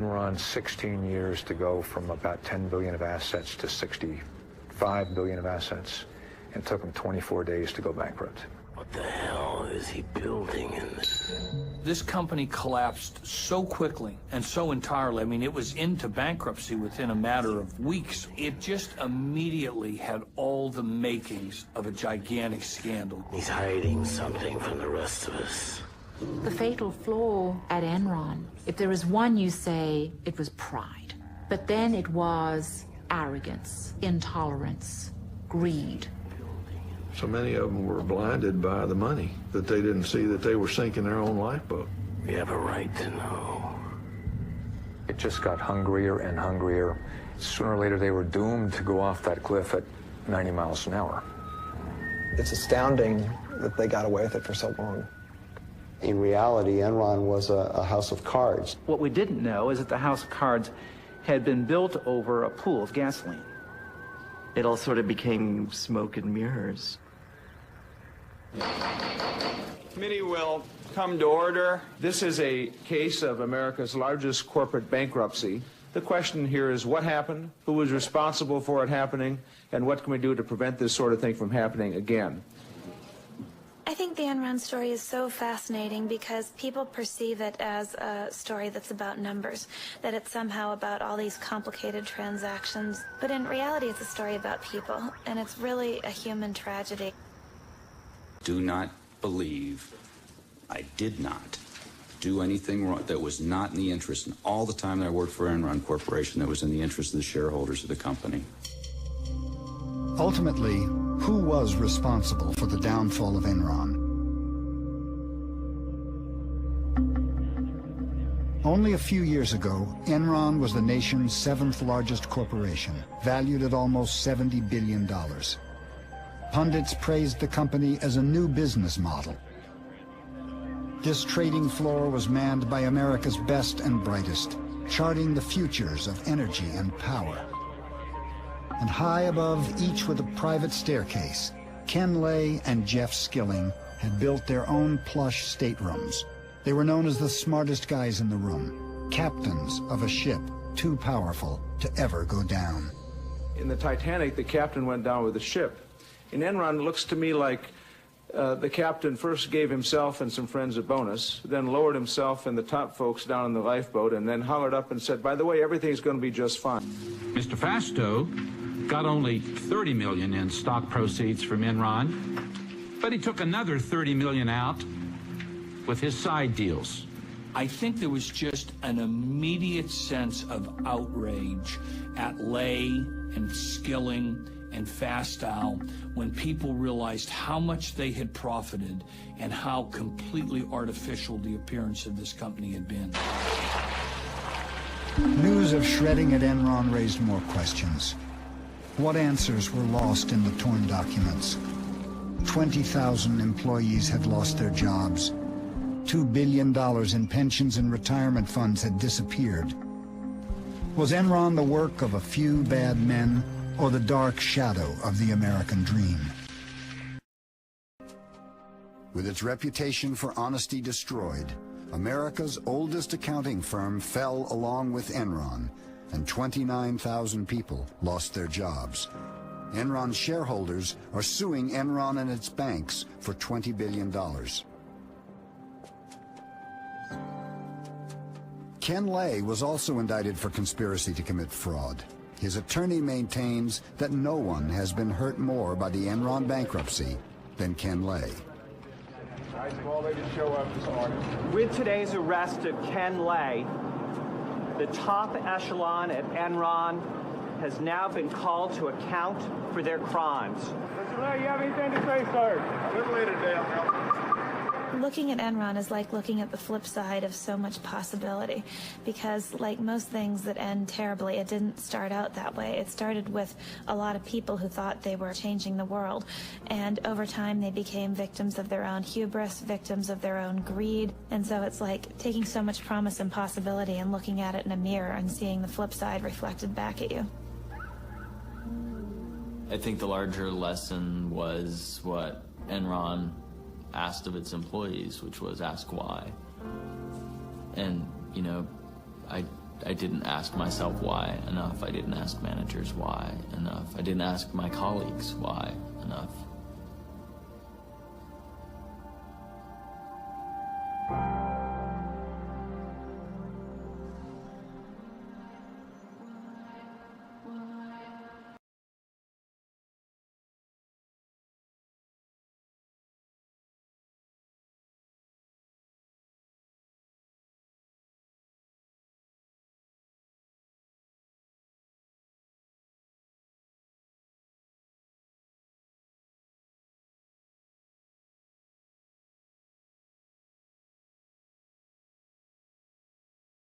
We're on 16 years to go from about 10 billion of assets to 65 billion of assets. It took them 24 days to go bankrupt. What the hell is he building in this? This company collapsed so quickly and so entirely. I mean, it was into bankruptcy within a matter of weeks. It just immediately had all the makings of a gigantic scandal. He's hiding something from the rest of us. The fatal flaw at Enron, if there is one, you say it was pride. But then it was arrogance, intolerance, greed. So many of them were blinded by the money that they didn't see that they were sinking their own lifeboat. We have a right to know. It just got hungrier and hungrier. Sooner or later, they were doomed to go off that cliff at 90 miles an hour. It's astounding that they got away with it for so long. In reality, Enron was a house of cards. What we didn't know is that the house of cards had been built over a pool of gasoline. It all sort of became smoke and mirrors. Committee will come to order. This is a case of America's largest corporate bankruptcy. The question here is what happened, who was responsible for it happening, and what can we do to prevent this sort of thing from happening again? I think the Enron story is so fascinating because people perceive it as a story that's about numbers, that it's somehow about all these complicated transactions. But in reality, it's a story about people, and it's really a human tragedy. Do not believe I did not do anything wrong that was not in the interest, and all the time that I worked for Enron Corporation, that was in the interest of the shareholders of the company. Ultimately, who was responsible for the downfall of Enron? Only a few years ago, Enron was the nation's 7th largest corporation, valued at almost $70 billion. Pundits praised the company as a new business model. This trading floor was manned by America's best and brightest, charting the futures of energy and power. And high above each with a private staircase, Ken Lay and Jeff Skilling had built their own plush staterooms. They were known as the smartest guys in the room, captains of a ship too powerful to ever go down. In the Titanic, the captain went down with the ship. In Enron, it looks to me like the captain first gave himself and some friends a bonus, then lowered himself and the top folks down in the lifeboat, and then hollered up and said, by the way, everything's going to be just fine. Mr. Fasto got only $30 million in stock proceeds from Enron, but he took another $30 million out with his side deals. I think there was just an immediate sense of outrage at Lay and Skilling and Fastow when people realized how much they had profited and how completely artificial the appearance of this company had been. News of shredding at Enron raised more questions. What answers were lost in the torn documents? 20,000 employees had lost their jobs. $2 billion in pensions and retirement funds had disappeared. Was Enron the work of a few bad men or the dark shadow of the American dream? With its reputation for honesty destroyed, America's oldest accounting firm fell along with Enron, and 29,000 people lost their jobs. Enron shareholders are suing Enron and its banks for $20 billion. Ken Lay was also indicted for conspiracy to commit fraud. His attorney maintains that no one has been hurt more by the Enron bankruptcy than Ken Lay. With today's arrest of Ken Lay, the top echelon at Enron has now been called to account for their crimes. Mr. Lay, you have anything to say, sir? A little later, Dale. Looking at Enron is like looking at the flip side of so much possibility, because like most things that end terribly, it didn't start out that way. It started with a lot of people who thought they were changing the world, and over time they became victims of their own hubris, victims of their own greed, and so it's like taking so much promise and possibility and looking at it in a mirror and seeing the flip side reflected back at you. I think the larger lesson was what Enron asked of its employees, which was ask why. And, you know, I I didn't ask myself why enough. I didn't ask managers why enough. I didn't ask my colleagues why enough.